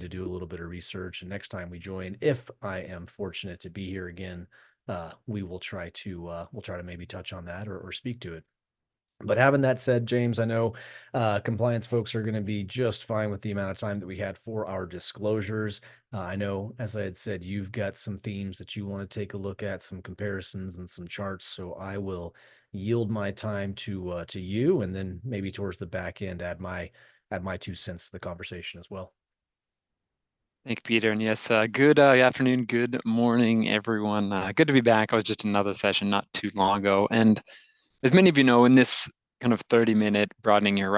to do a little bit of research. And next time we join, if I am fortunate to be here again, we'll try to maybe touch on that or speak to it. But having that said, James, I know compliance folks are going to be just fine with the amount of time that we had for our disclosures. I know, as I had said, you've got some themes that you want to take a look at, some comparisons and some charts. So I will yield my time to you, and then maybe towards the back end, add my 2 cents to the conversation as well. Thank you, Peter. And yes, good afternoon, good morning, everyone. Good to be back. I was just in another session not too long ago. And as many of you know, in this kind of 30-minute broadening your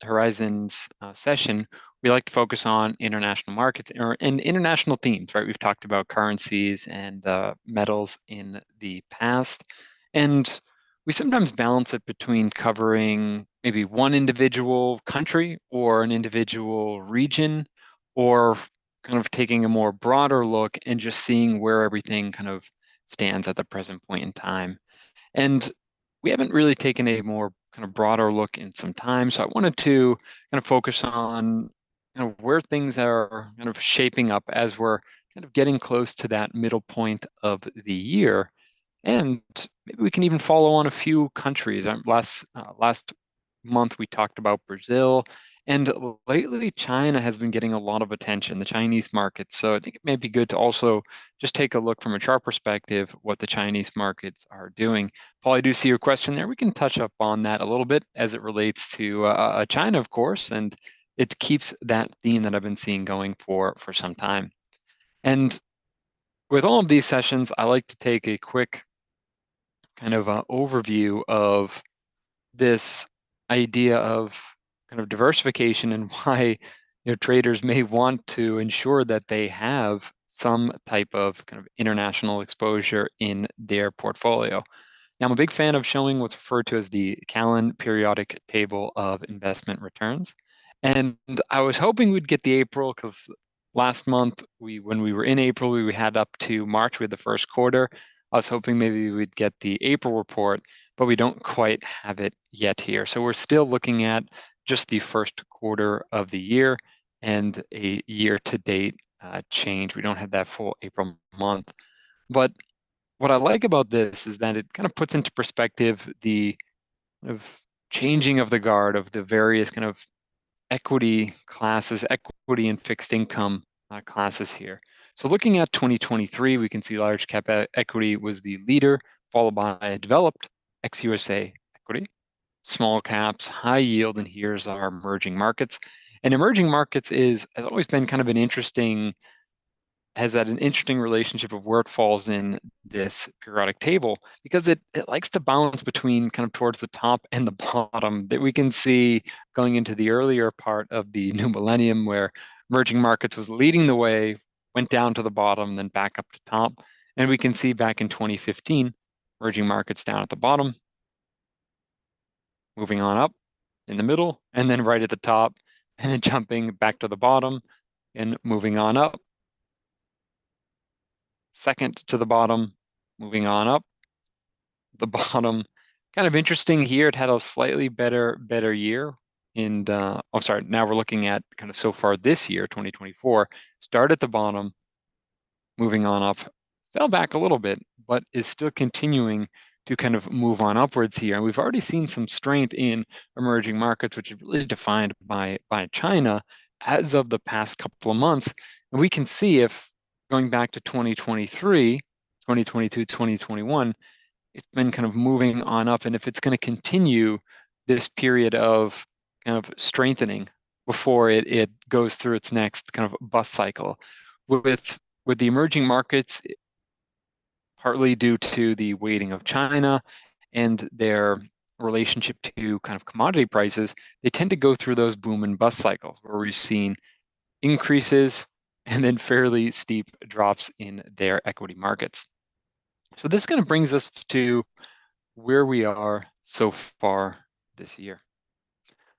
horizons session, we like to focus on international markets and international themes, right? We've talked about currencies and metals in the past. And we sometimes balance it between covering maybe one individual country or an individual region, or kind of taking a more broader look and just seeing where everything kind of stands at the present point in time. And we haven't really taken a more kind of broader look in some time. So I wanted to kind of focus on kind of where things are kind of shaping up as we're kind of getting close to that middle point of the year. And maybe we can even follow on a few countries. Last month we talked about Brazil, and lately China has been getting a lot of attention, the Chinese market. So I think it may be good to also just take a look from a chart perspective what the Chinese markets are doing. Paul, I do see your question there. We can touch up on that a little bit as it relates to China, of course, and it keeps that theme that I've been seeing going for some time. And with all of these sessions, I like to take a quick kind of overview of this idea of kind of diversification and why traders may want to ensure that they have some type of kind of international exposure in their portfolio. Now, I'm a big fan of showing what's referred to as the Callan periodic table of investment returns. And I was hoping we'd get the April, because last month when we were in April, we had up to March with the first quarter. I was hoping maybe we'd get the April report, but we don't quite have it yet here. So we're still looking at just the first quarter of the year and a year-to-date change. We don't have that full April month. But what I like about this is that it kind of puts into perspective the kind of changing of the guard of the various kind of equity classes, equity and fixed income classes here. So looking at 2023, we can see large cap equity was the leader, followed by developed ex-USA equity, small caps, high yield, and here's our emerging markets. And emerging markets has always been kind of has an interesting relationship of where it falls in this periodic table, because it likes to balance between kind of towards the top and the bottom, that we can see going into the earlier part of the new millennium where emerging markets was leading the way, went down to the bottom, then back up to top. And we can see back in 2015, emerging markets down at the bottom, moving on up in the middle, and then right at the top, and then jumping back to the bottom and moving on up, second to the bottom, moving on up the bottom. Kind of interesting here. It had a slightly better year. And I'm sorry, now we're looking at kind of so far this year, 2024, start at the bottom, moving on up, fell back a little bit, but is still continuing to kind of move on upwards here. And we've already seen some strength in emerging markets, which is really defined by China as of the past couple of months. And we can see if going back to 2023, 2022, 2021, it's been kind of moving on up. And if it's going to continue this period of kind of strengthening before it goes through its next kind of bust cycle, with the emerging markets, partly due to the weighting of China and their relationship to kind of commodity prices, they tend to go through those boom and bust cycles where we've seen increases and then fairly steep drops in their equity markets. So this kind of brings us to where we are so far this year.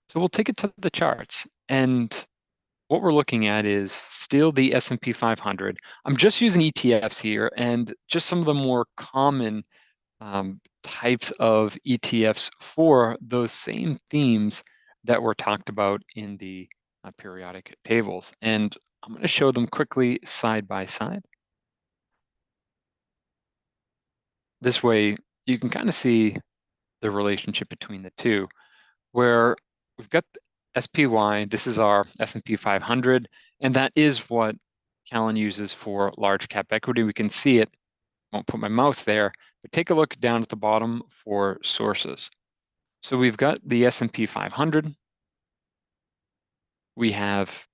So we'll take it to the charts, and what we're looking at is still the S&P 500. I'm just using ETFs here, and just some of the more common types of ETFs for those same themes that were talked about in the periodic tables. And I'm going to show them quickly side by side. This way, you can kind of see the relationship between the two, where we've got SPY, this is our S&P 500, and that is what Callan uses for large cap equity. We can see it, won't put my mouse there, but take a look down at the bottom for sources. So we've got the S&P 500, we have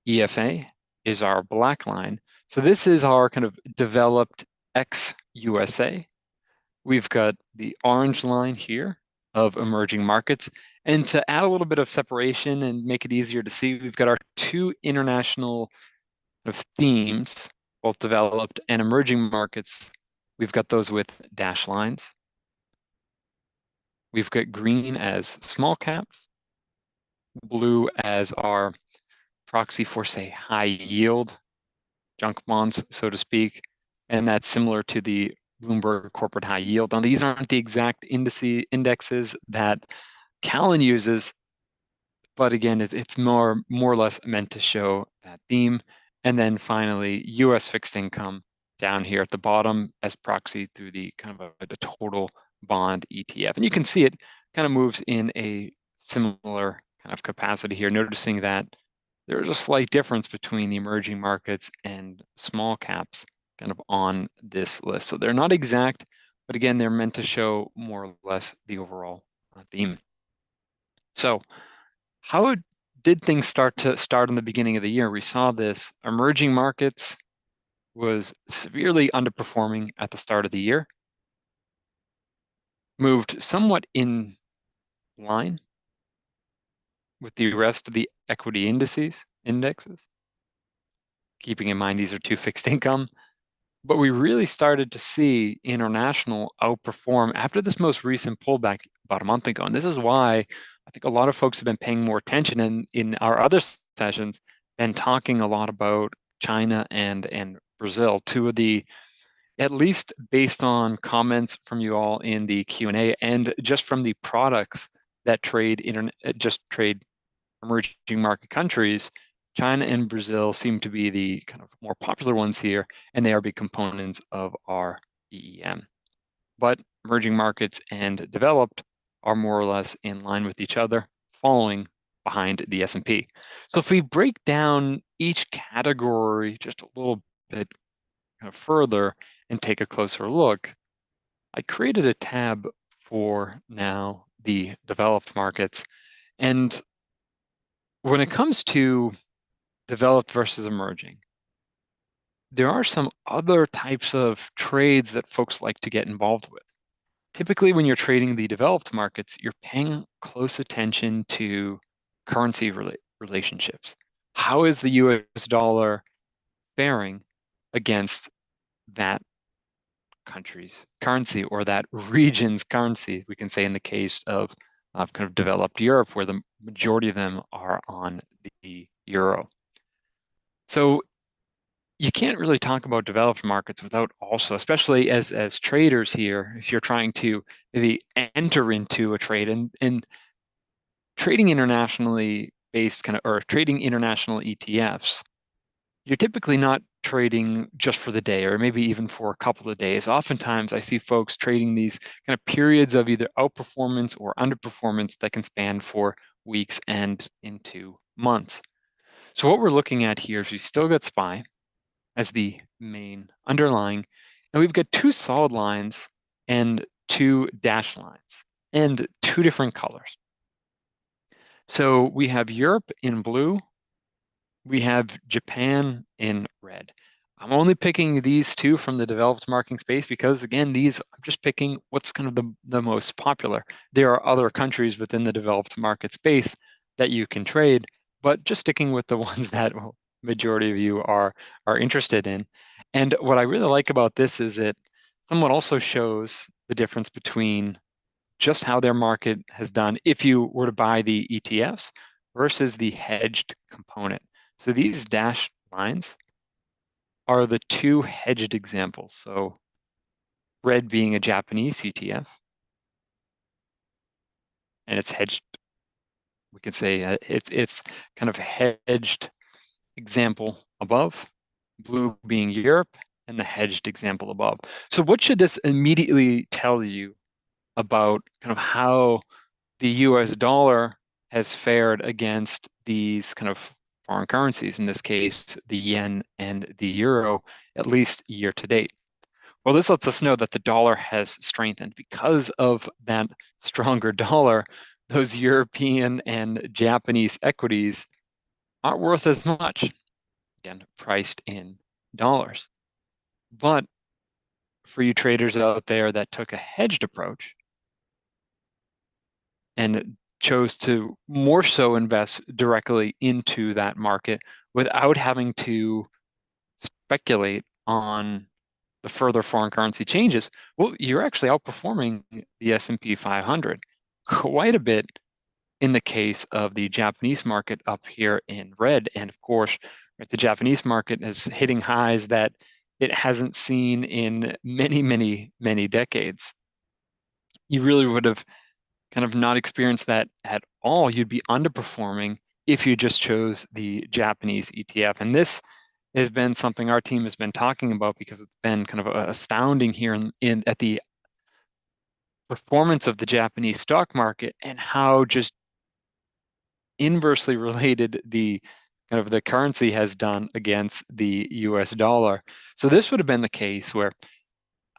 EFA is our black line. So this is our kind of developed ex-USA. We've got the orange line here of emerging markets. And to add a little bit of separation and make it easier to see, we've got our two international of themes, both developed and emerging markets. We've got those with dash lines. We've got green as small caps, blue as our proxy for, say, high yield, junk bonds, so to speak. And that's similar to the Bloomberg corporate high yield. Now, these aren't the exact indexes that Callan uses, but again, it's more or less meant to show that theme. And then finally, US fixed income down here at the bottom as proxy through the kind of a total bond ETF. And you can see it kind of moves in a similar kind of capacity here, noticing that there's a slight difference between the emerging markets and small caps kind of on this list. So they're not exact, but again, they're meant to show more or less the overall theme. So how did things start in the beginning of the year? We saw this emerging markets was severely underperforming at the start of the year, moved somewhat in line with the rest of the equity indexes, keeping in mind these are two fixed income. But we really started to see international outperform after this most recent pullback about a month ago. And this is why I think a lot of folks have been paying more attention in our other sessions and talking a lot about China and Brazil, two of the, at least based on comments from you all in the Q&A and just from the products that just trade emerging market countries, China and Brazil seem to be the kind of more popular ones here, and they are big components of our EEM. But emerging markets and developed are more or less in line with each other, following behind the S&P. So if we break down each category just a little bit kind of further and take a closer look, I created a tab for now the developed markets. And when it comes to developed versus emerging, there are some other types of trades that folks like to get involved with. Typically, when you're trading the developed markets, you're paying close attention to currency relationships. How is the US dollar faring against that country's currency or that region's currency? We can say in the case of kind of developed Europe, where the majority of them are on the euro. So you can't really talk about developed markets without also, especially as traders here, if you're trying to maybe enter into a trade and trading internationally based kind of, or trading international ETFs, you're typically not trading just for the day or maybe even for a couple of days. Oftentimes I see folks trading these kind of periods of either outperformance or underperformance that can span for weeks and into months. So what we're looking at here is we still got SPY as the main underlying. And we've got two solid lines and two dashed lines and two different colors. So we have Europe in blue, we have Japan in red. I'm only picking these two from the developed marking space because, again, I'm just picking what's kind of the most popular. There are other countries within the developed market space that you can trade, but just sticking with the ones that majority of you are interested in. And what I really like about this is it somewhat also shows the difference between just how their market has done if you were to buy the ETFs versus the hedged component. So these dashed lines are the two hedged examples. So red being a Japanese ETF, and it's hedged. We could say it's kind of hedged example above, blue being Europe, and the hedged example above. So what should this immediately tell you about kind of how the US dollar has fared against these kind of foreign currencies, in this case, the yen and the euro, at least year to date? Well, this lets us know that the dollar has strengthened. Because of that stronger dollar, those European and Japanese equities aren't worth as much, again, priced in dollars. But for you traders out there that took a hedged approach and chose to more so invest directly into that market without having to speculate on the further foreign currency changes, well, you're actually outperforming the S&P 500 quite a bit in the case of the Japanese market up here in red. And of course, right, the Japanese market is hitting highs that it hasn't seen in many, many, many decades. You really would have kind of not experienced that at all. You'd be underperforming if you just chose the Japanese ETF. And this has been something our team has been talking about because it's been kind of astounding here in at the performance of the Japanese stock market and how just inversely related the kind of the currency has done against the US dollar. So this would have been the case where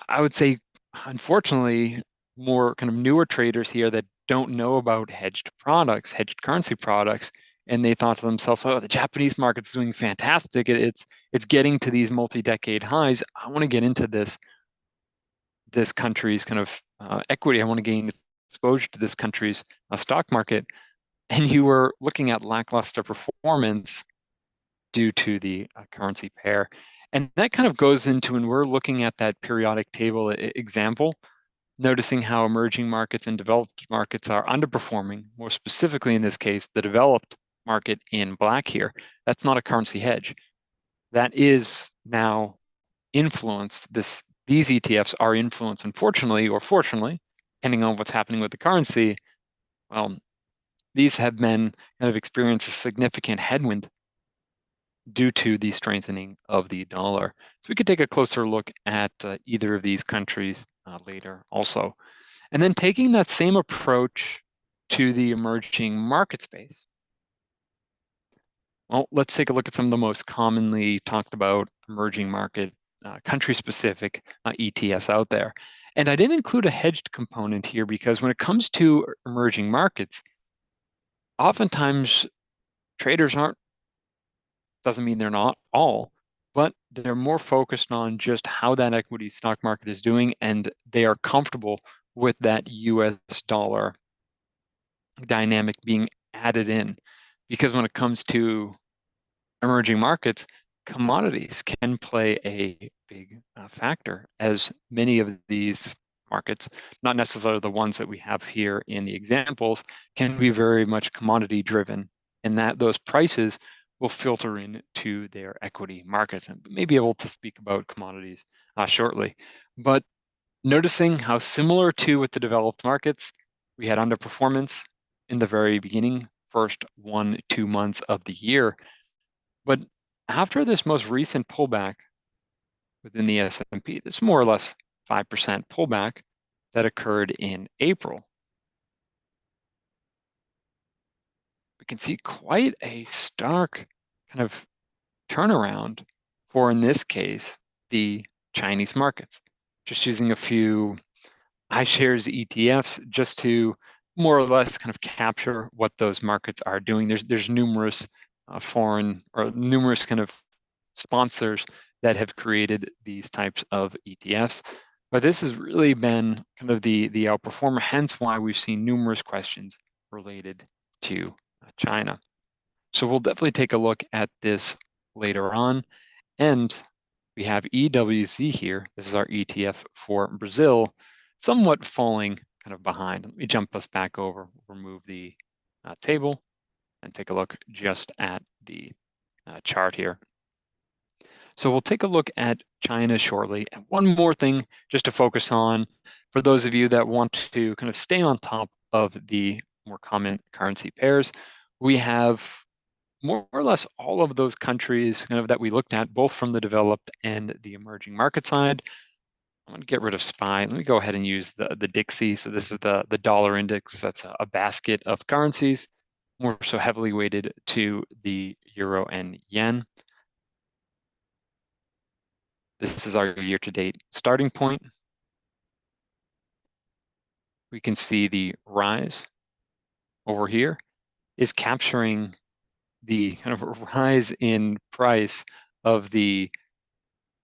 I would say, unfortunately, more kind of newer traders here that don't know about hedged products, hedged currency products, and they thought to themselves, "Oh, the Japanese market's doing fantastic. It's getting to these multi-decade highs. I want to get into this country's kind of equity. I want to gain exposure to this country's stock market." And you were looking at lackluster performance due to the currency pair. And that kind of goes into when we're looking at that periodic table example, noticing how emerging markets and developed markets are underperforming, more specifically in this case, the developed market in black here. That's not a currency hedge. That is now influence. These ETFs are influenced, unfortunately, or fortunately, depending on what's happening with the currency. Well, these have been kind of experienced a significant headwind due to the strengthening of the dollar. So we could take a closer look at either of these countries later also. And then taking that same approach to the emerging market space. Well, let's take a look at some of the most commonly talked about emerging market country-specific ETFs out there. And I didn't include a hedged component here because when it comes to emerging markets, oftentimes traders aren't, doesn't mean they're not all, but they're more focused on just how that equity stock market is doing, and they are comfortable with that US dollar dynamic being added in. Because when it comes to emerging markets, commodities can play a big factor, as many of these markets, not necessarily the ones that we have here in the examples, can be very much commodity driven, and that those prices will filter into their equity markets. And we may be able to speak about commodities shortly. But noticing how similar to with the developed markets, we had underperformance in the very beginning, first 1-2 months of the year. But after this most recent pullback within the S&P, this more or less 5% pullback that occurred in April, we can see quite a stark kind of turnaround for, in this case, the Chinese markets. Just using a few iShares ETFs just to more or less kind of capture what those markets are doing. There's numerous foreign or numerous kind of sponsors that have created these types of ETFs. But this has really been kind of the outperformer, hence why we've seen numerous questions related to China. So we'll definitely take a look at this later on. And we have EWZ here. This is our ETF for Brazil, somewhat falling kind of behind. Let me jump us back over, remove the table, and take a look just at the chart here. So we'll take a look at China shortly. And one more thing just to focus on for those of you that want to kind of stay on top of the more common currency pairs, we have more or less all of those countries kind of that we looked at, both from the developed and the emerging market side. I'm going to get rid of SPY. Let me go ahead and use the Dixie. So this is the dollar index. That's a basket of currencies, more so heavily weighted to the euro and yen. This is our year-to-date starting point. We can see the rise over here is capturing the kind of rise in price of the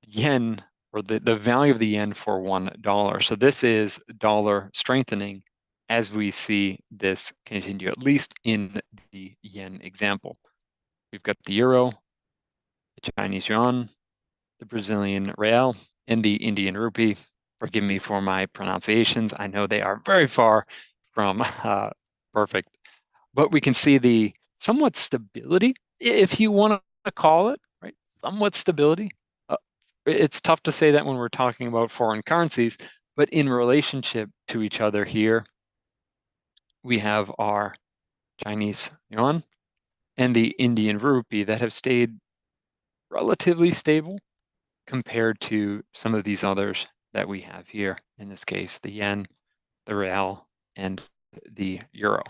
yen, or the value of the yen for $1. So this is dollar strengthening as we see this continue, at least in the yen example. We've got the euro, the Chinese yuan, the Brazilian real, and the Indian rupee. Forgive me for my pronunciations. I know they are very far from perfect, but we can see the somewhat stability, if you want to call it, right? Somewhat stability. It's tough to say that when we're talking about foreign currencies, but in relationship to each other here, we have our Chinese yuan and the Indian rupee that have stayed relatively stable compared to some of these others that we have here. In this case, the yen, the real, and the euro.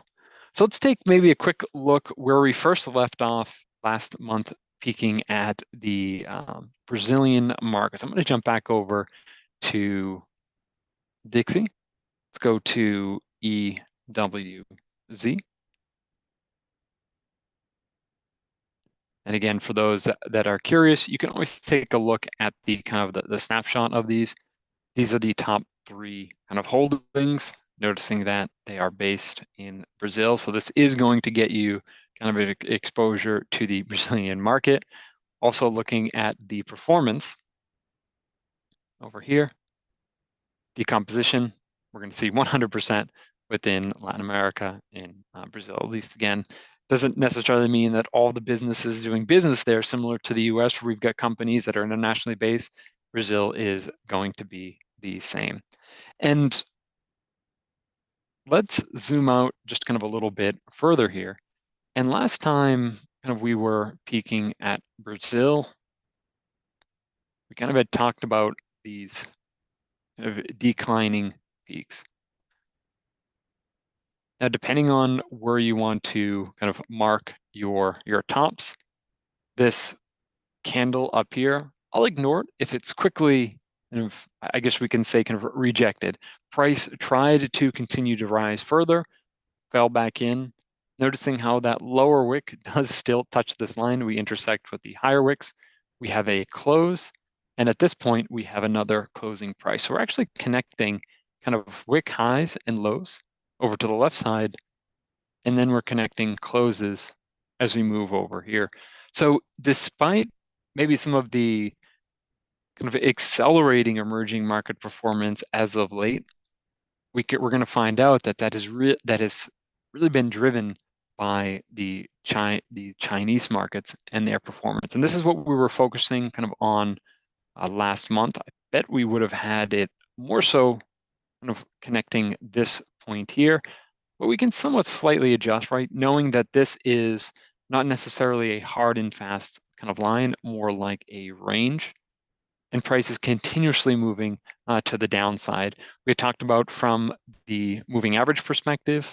So let's take maybe a quick look where we first left off last month, peeking at the Brazilian markets. I'm going to jump back over to Dixie. Let's go to EWZ. And again, for those that are curious, you can always take a look at the kind of the snapshot of these. These are the top 3 kind of holdings, noticing that they are based in Brazil. So this is going to get you kind of an exposure to the Brazilian market. Also looking at the performance over here, decomposition, we're going to see 100% within Latin America and Brazil. At least, again, doesn't necessarily mean that all the businesses doing business there, similar to the US, where we've got companies that are internationally based. Brazil is going to be the same. And let's zoom out just kind of a little bit further here. And last time kind of we were peeking at Brazil, we kind of had talked about these kind of declining peaks. Now, depending on where you want to kind of mark your tops, this candle up here, I'll ignore it if it's quickly kind of, I guess we can say, kind of rejected. Price tried to continue to rise further, fell back in. Noticing how that lower wick does still touch this line. We intersect with the higher wicks. We have a close. And at this point, we have another closing price. So we're actually connecting kind of wick highs and lows over to the left side. And then we're connecting closes as we move over here. So despite maybe some of the kind of accelerating emerging market performance as of late, we're going to find out that that has really been driven by the Chinese markets and their performance. And this is what we were focusing kind of on last month. I bet we would have had it more so kind of connecting this point here, but we can somewhat slightly adjust, right? Knowing that this is not necessarily a hard and fast kind of line, more like a range. And price is continuously moving to the downside. We talked about from the moving average perspective,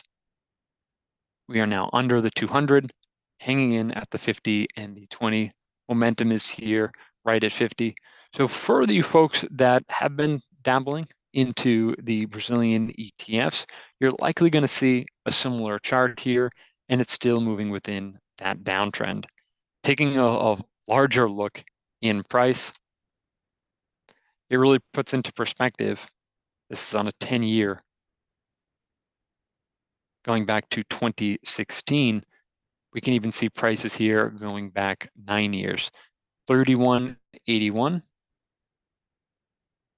we are now under the 200, hanging in at the 50 and the 20. Momentum is here right at 50. So for you folks that have been dabbling into the Brazilian ETFs, you're likely going to see a similar chart here, and it's still moving within that downtrend. Taking a larger look in price, it really puts into perspective. This is on a 10-year. Going back to 2016, we can even see prices here going back 9 years. 31.81.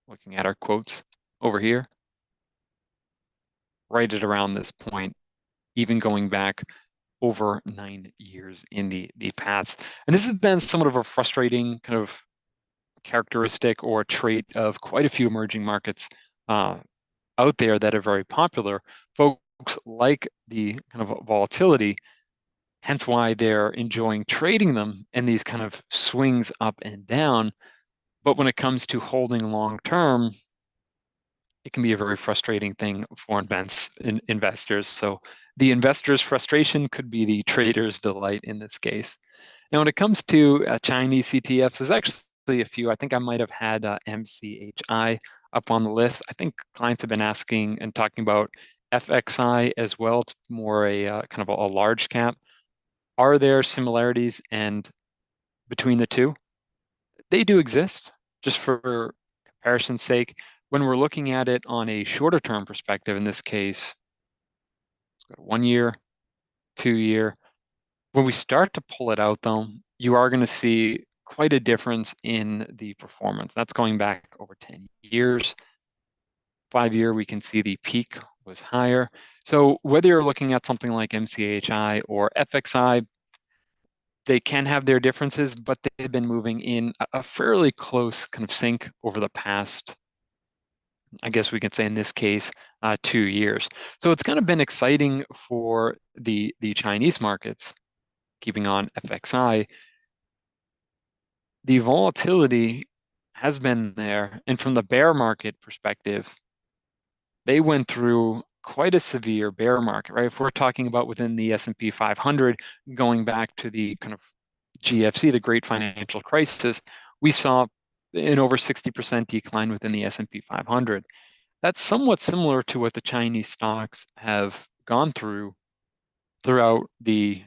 Looking at our quotes over here. Right at around this point, even going back over 9 years in the past. And this has been somewhat of a frustrating kind of characteristic or trait of quite a few emerging markets out there that are very popular. Folks like the kind of volatility hence why they're enjoying trading them in these kind of swings up and down. But when it comes to holding long term, it can be a very frustrating thing for investors. So the investor's frustration could be the trader's delight in this case. Now, when it comes to Chinese CTFs, there's actually a few. I think I might have had MCHI up on the list. I think clients have been asking and talking about FXI as well. It's more a kind of a large cap. Are there similarities and between the two? They do exist, just for comparison's sake. When we're looking at it on a shorter term perspective, in this case, 1 year, 2 year, when we start to pull it out, though, you are going to see quite a difference in the performance. That's going back over 10 years. 5 year, we can see the peak was higher. So whether you're looking at something like MCHI or FXI, they can have their differences, but they've been moving in a fairly close kind of sync over the past, I guess we could say in this case, 2 years. So it's kind of been exciting for the Chinese markets. Keeping on FXI, the volatility has been there, and from the bear market perspective, they went through quite a severe bear market, right? If we're talking about within the S&P 500, going back to the kind of GFC, the Great Financial Crisis, we saw an over 60% decline within the S&P 500. That's somewhat similar to what the Chinese stocks have gone through throughout the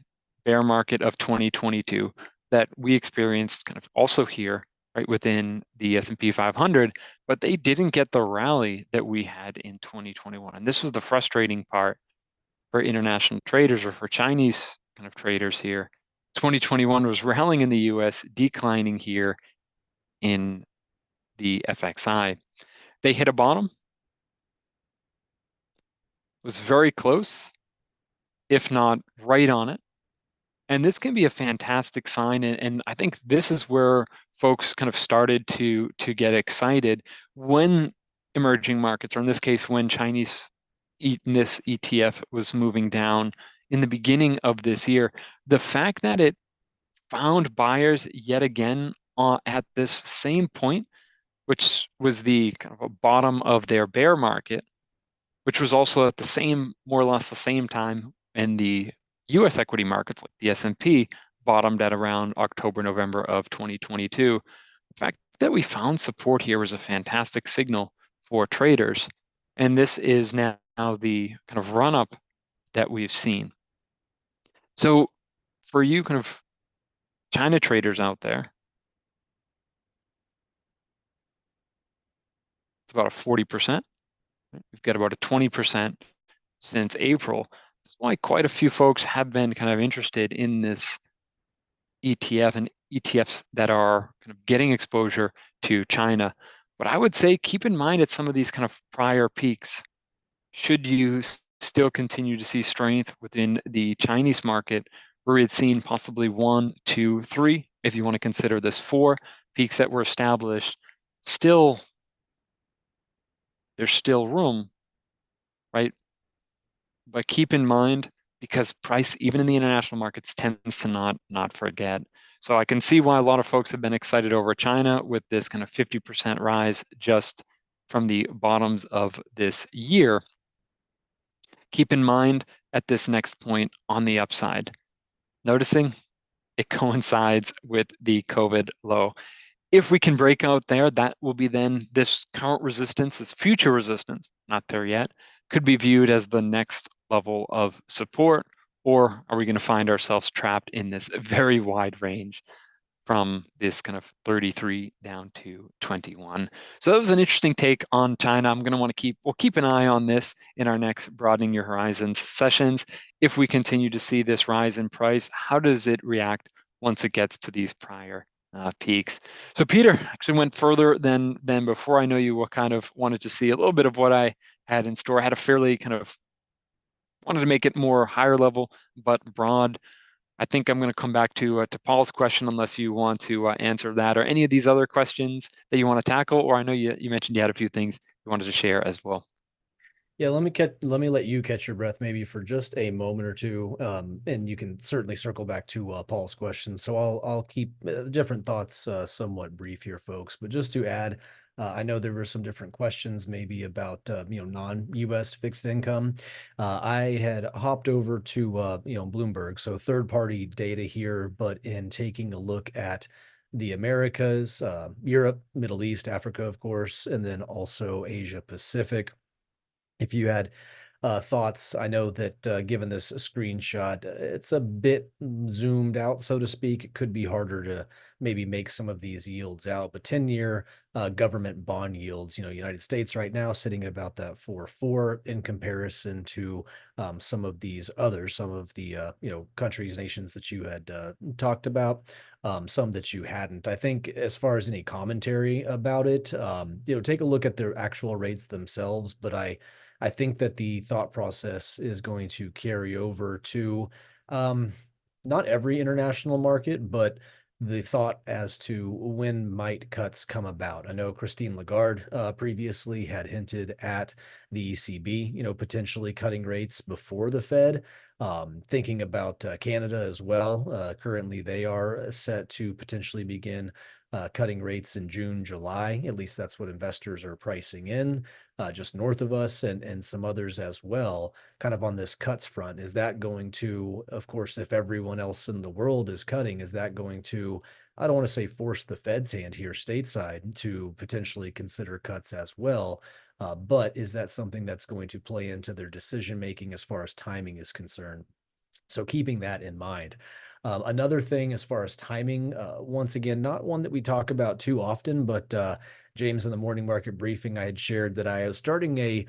bear market of 2022 that we experienced kind of also here, right, within the S&P 500, but they didn't get the rally that we had in 2021. And this was the frustrating part for international traders or for Chinese kind of traders here. 2021 was rallying in the US, declining here in the FXI. They hit a bottom, was very close, if not right on it. And this can be a fantastic sign. And I think this is where folks kind of started to get excited when emerging markets, or in this case, when this ETF was moving down in the beginning of this year. The fact that it found buyers yet again at this same point, which was the kind of a bottom of their bear market, which was also at the same, more or less the same time in the US equity markets, like the S&P bottomed at around October, November of 2022. The fact that we found support here was a fantastic signal for traders. And this is now the kind of run up that we've seen. So for you kind of China traders out there, it's about a 40%. We've got about a 20% since April. That's why quite a few folks have been kind of interested in this ETF and ETFs that are kind of getting exposure to China. But I would say keep in mind at some of these kind of prior peaks, should you still continue to see strength within the Chinese market, where we had seen possibly one, two, three, if you want to consider this four peaks that were established, there's still room, right? But keep in mind, because price, even in the international markets, tends to not forget. So I can see why a lot of folks have been excited over China with this kind of 50% rise just from the bottoms of this year. Keep in mind at this next point on the upside, noticing it coincides with the COVID low. If we can break out there, that will be then this current resistance, this future resistance, not there yet, could be viewed as the next level of support, or are we going to find ourselves trapped in this very wide range from this kind of 33 down to 21? So that was an interesting take on China. I'm going to want to we'll keep an eye on this in our next Broadening Your Horizons sessions. If we continue to see this rise in price, how does it react once it gets to these prior peaks? So Peter actually went further than before. I know you kind of wanted to see a little bit of what I had in store. I had a fairly kind of wanted to make it more higher level, but broad. I think I'm going to come back to Paul's question, unless you want to answer that or any of these other questions that you want to tackle. Or I know you mentioned you had a few things you wanted to share as well. Yeah, let me let you catch your breath maybe for just a moment or two, and you can certainly circle back to Paul's question. So I'll keep different thoughts somewhat brief here, folks. But just to add, I know there were some different questions maybe about non-U.S. fixed income. I had hopped over to Bloomberg, so third-party data here, but in taking a look at the Americas, Europe, Middle East, Africa, of course, and then also Asia Pacific. If you had thoughts, I know that given this screenshot, it's a bit zoomed out, so to speak. It could be harder to maybe make some of these yields out, but 10-year government bond yields, United States right now sitting at about that 4.4 in comparison to some of these others, some of the countries, nations that you had talked about. Some that you hadn't. I think as far as any commentary about it, take a look at their actual rates themselves. But I think that the thought process is going to carry over to um, not every international market, but the thought as to when might cuts come about. I know Christine Lagarde previously had hinted at the ECB, potentially cutting rates before the Fed. Thinking about Canada as well. Currently, they are set to potentially begin cutting rates in June, July. At least that's what investors are pricing in, just north of us, and some others as well, kind of on this cuts front. Is that going to, of course, if everyone else in the world is cutting, is that going to, I don't want to say force the Fed's hand here stateside to potentially consider cuts as well? But is that something that's going to play into their decision making as far as timing is concerned? So keeping that in mind. Another thing as far as timing, once again, not one that we talk about too often, but James in the morning market briefing, I had shared that I was starting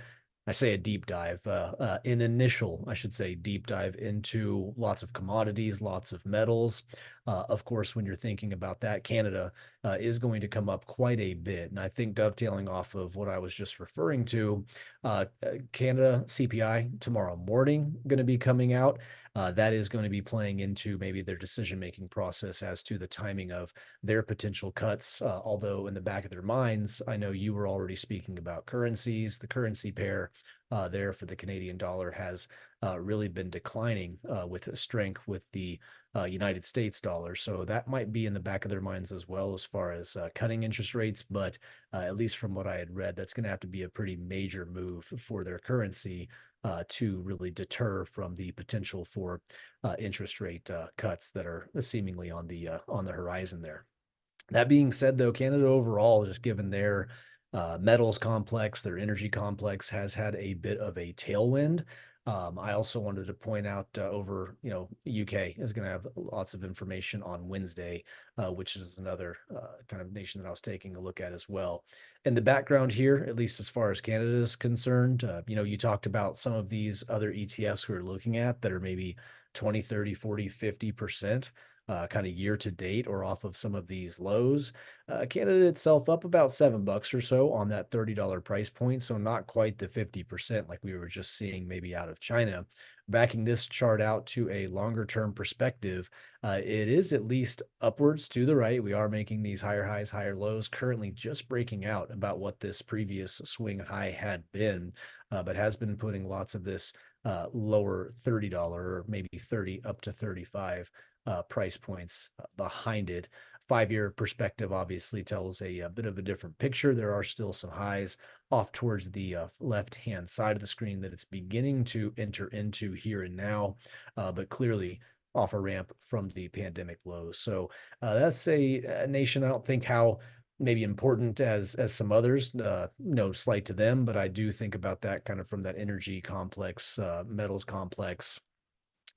I say a deep dive, an initial, I should say, deep dive into lots of commodities, lots of metals. Of course, when you're thinking about that, Canada is going to come up quite a bit. And I think dovetailing off of what I was just referring to, Canada CPI tomorrow morning going to be coming out. That is going to be playing into maybe their decision-making process as to the timing of their potential cuts. Although in the back of their minds, I know you were already speaking about currencies. The currency pair there for the Canadian dollar has really been declining with strength with the United States dollar. So that might be in the back of their minds as well as far as cutting interest rates. But at least from what I had read, that's going to have to be a pretty major move for their currency to really deter from the potential for interest rate cuts that are seemingly on the horizon there. That being said, though, Canada overall, just given their metals complex, their energy complex has had a bit of a tailwind. I also wanted to point out over, UK is going to have lots of information on Wednesday, which is another kind of nation that I was taking a look at as well. In the background here, at least as far as Canada is concerned, you talked about some of these other ETFs we're looking at that are maybe 20, 30, 40, 50% kind of year to date or off of some of these lows. Canada itself up about $7 or so on that $30 price point. So not quite the 50% like we were just seeing maybe out of China. Backing this chart out to a longer term perspective, it is at least upwards to the right. We are making these higher highs, higher lows, currently just breaking out about what this previous swing high had been, but has been putting lots of this lower $30 or maybe 30 up to 35 price points behind it. 5-year perspective obviously tells a bit of a different picture. There are still some highs off towards the left-hand side of the screen that it's beginning to enter into here and now, but clearly off a ramp from the pandemic lows. So that's a nation I don't think how maybe important as some others. No slight to them, but I do think about that kind of from that energy complex, metals complex,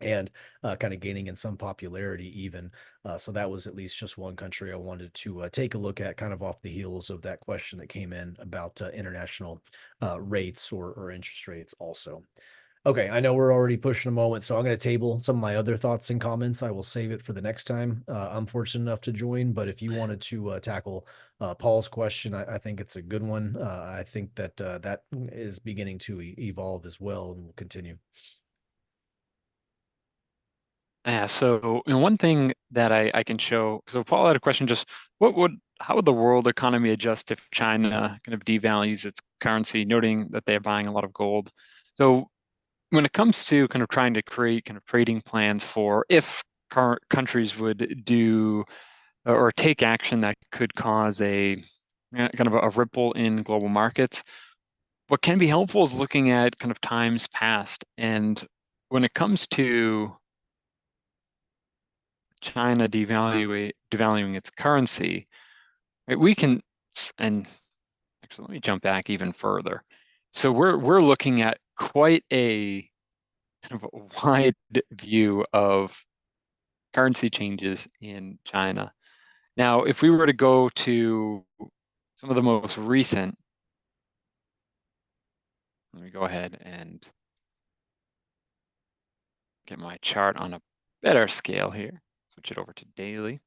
and kind of gaining in some popularity even. So that was at least just one country I wanted to take a look at kind of off the heels of that question that came in about international rates or interest rates also. Okay, I know we're already pushing a moment, so I'm going to table some of my other thoughts and comments. I will save it for the next time I'm fortunate enough to join. But if you wanted to tackle Paul's question, I think it's a good one. I think that that is beginning to evolve as well and will continue. Yeah, so one thing that I can show, so Paul had a question, just how would the world economy adjust if China kind of devalues its currency, noting that they're buying a lot of gold? So when it comes to kind of trying to create kind of trading plans for if countries would do or take action that could cause a kind of a ripple in global markets, what can be helpful is looking at kind of times past. And when it comes to China devaluing its currency, right, we can, and actually let me jump back even further. So we're looking at quite a kind of a wide view of currency changes in China. Now, if we were to go to some of the most recent, let me go ahead and get my chart on a better scale here. Switch it over to daily.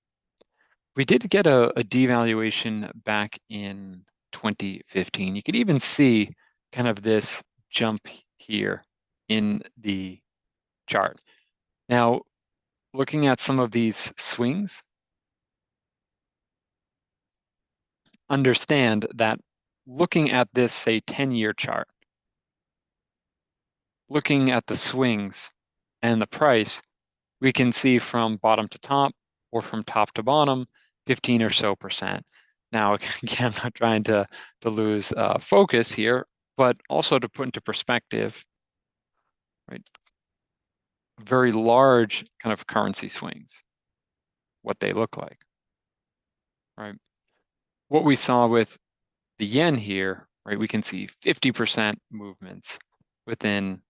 We did get a devaluation back in 2015. You could even see kind of this jump here in the chart. Now, looking at some of these swings, understand that looking at this, say, 10-year chart, looking at the swings and the price, we can see from bottom to top or from top to bottom, 15 or so percent. Now, again, I'm not trying to lose focus here, but also to put into perspective, right, very large kind of currency swings, what they look like, right? What we saw with the yen here, right, we can see 50% movements within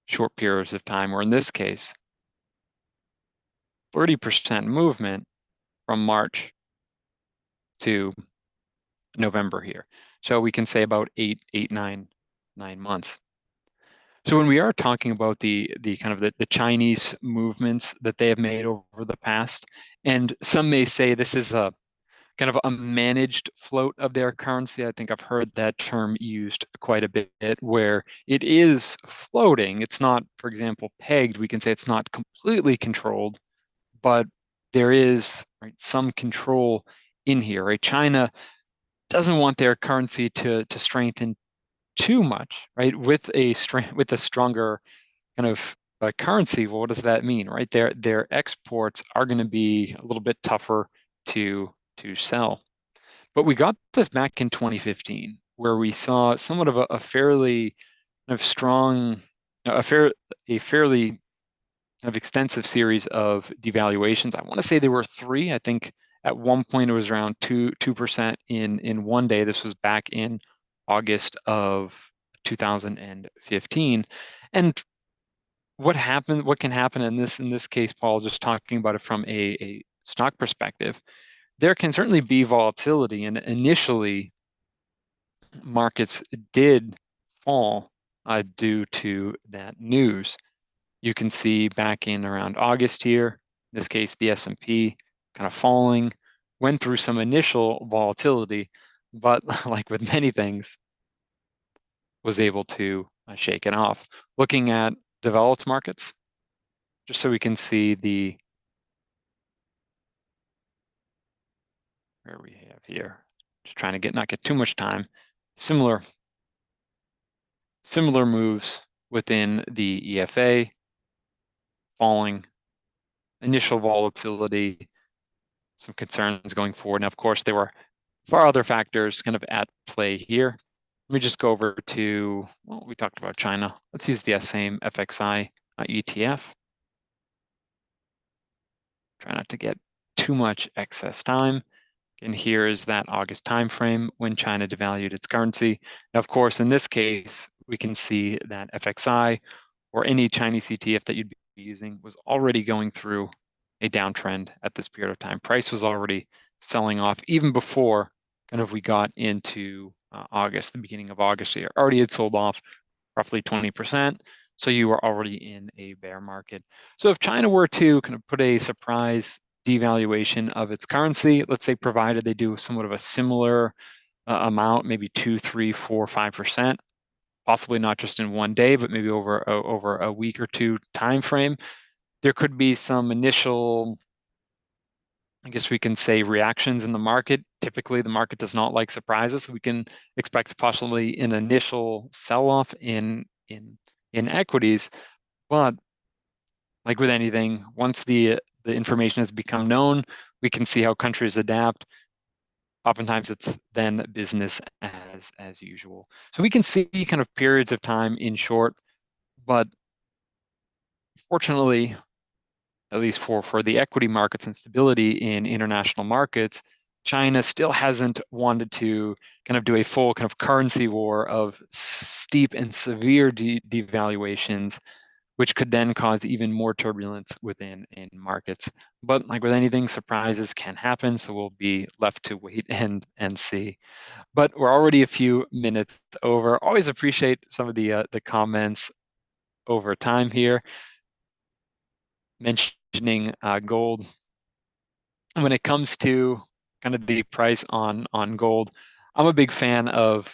short periods of time, or in this case, 30% movement from March to November here. So we can say about 9 months. So when we are talking about the kind of the Chinese movements that they have made over the past, and some may say this is a kind of a managed float of their currency. I think I've heard that term used quite a bit, where it is floating. It's not, for example, pegged. We can say it's not completely controlled, but there is, right, some control in here, right? China doesn't want their currency to strengthen too much, right? With a stronger kind of currency, well, what does that mean, right? Their exports are going to be a little bit tougher to sell. But we got this back in 2015, where we saw somewhat of a fairly kind of strong, a fairly kind of extensive series of devaluations. I want to say there were three. I think at one point it was around 2% in one day. This was back in August of 2015. And what can happen in this case, Paul, just talking about it from a stock perspective, there can certainly be volatility. And initially, markets did fall due to that news. You can see back in around August here, in this case, the S&P kind of falling, went through some initial volatility, but like with many things, was able to shake it off. Looking at developed markets, just so we can see where we have here, just trying to not get too much time. Similar moves within the EFA, falling, initial volatility, some concerns going forward. And of course, there were far other factors kind of at play here. Let me just go over to, well, we talked about China. Let's use the same FXI ETF. Try not to get too much excess time. And here is that August timeframe when China devalued its currency. Now, of course, in this case, we can see that FXI or any Chinese ETF that you'd be using was already going through a downtrend at this period of time. Price was already selling off even before kind of we got into August, the beginning of August here. Already had sold off roughly 20%. So you were already in a bear market. So if China were to kind of put a surprise devaluation of its currency, let's say provided they do somewhat of a similar amount, maybe 2, 3, 4, 5%, possibly not just in one day, but maybe over a week or two time frame, there could be some initial I guess we can say reactions in the market. Typically, the market does not like surprises. We can expect possibly an initial sell-off in equities, but like with anything, once the information has become known, we can see how countries adapt. Oftentimes, it's then business as usual. So we can see kind of periods of time in short, but fortunately, at least for the equity markets and stability in international markets, China still hasn't wanted to kind of do a full kind of currency war of steep and severe devaluations, which could then cause even more turbulence within in markets. But like with anything, surprises can happen, so we'll be left to wait and see. But we're already a few minutes over. Always appreciate some of the comments over time here, mentioning gold. When it comes to kind of the price on gold, I'm a big fan of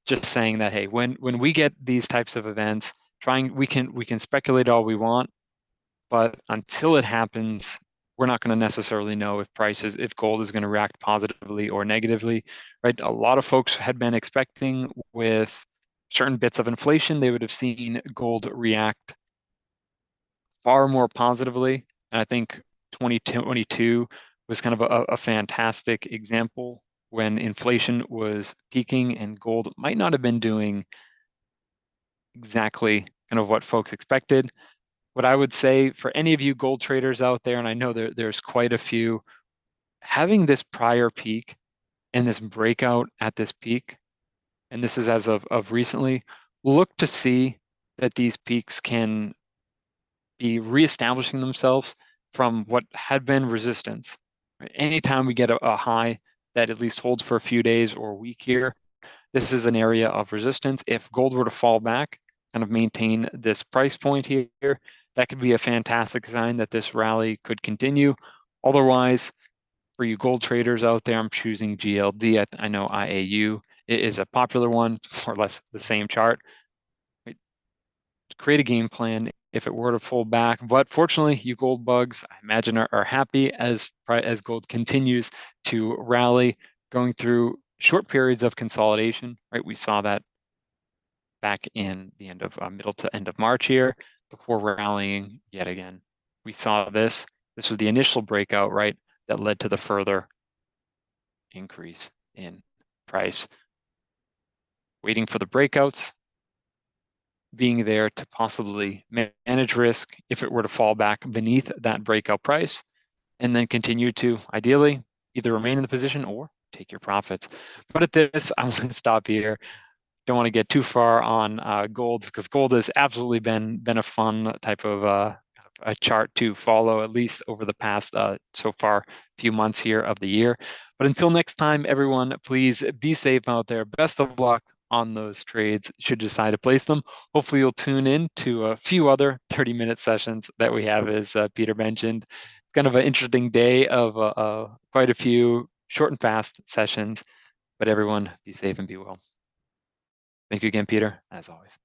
just saying that, hey, when we get these types of events, trying we can speculate all we want, but until it happens, we're not going to necessarily know if gold is going to react positively or negatively, right? A lot of folks had been expecting with certain bits of inflation, they would have seen gold react far more positively. And I think 2022 was kind of a fantastic example when inflation was peaking and gold might not have been doing exactly kind of what folks expected. What I would say for any of you gold traders out there, and I know there's quite a few, having this prior peak and this breakout at this peak, and this is as of recently, look to see that these peaks can be reestablishing themselves from what had been resistance. Right? Anytime we get a high that at least holds for a few days or a week here, this is an area of resistance. If gold were to fall back, kind of maintain this price point here, that could be a fantastic sign that this rally could continue. Otherwise, for you gold traders out there, I'm choosing GLD. I know IAU is a popular one. It's more or less the same chart. Right? Create a game plan if it were to pull back. But fortunately, you gold bugs, I imagine, are happy as gold continues to rally, going through short periods of consolidation. Right, we saw that back in the end of middle to end of March here before rallying yet again. We saw this. This was the initial breakout, right, that led to the further increase in price. Waiting for the breakouts, being there to possibly manage risk if it were to fall back beneath that breakout price, and then continue to ideally either remain in the position or take your profits. But at this, I'm going to stop here. Don't want to get too far on gold because gold has absolutely been a fun type of a chart to follow, at least over the past so far few months here of the year. But until next time, everyone, please be safe out there. Best of luck on those trades should you decide to place them. Hopefully you'll tune in to a few other 30-minute sessions that we have, as Peter mentioned. It's kind of an interesting day of quite a few short and fast sessions, but everyone be safe and be well. Thank you again, Peter, as always.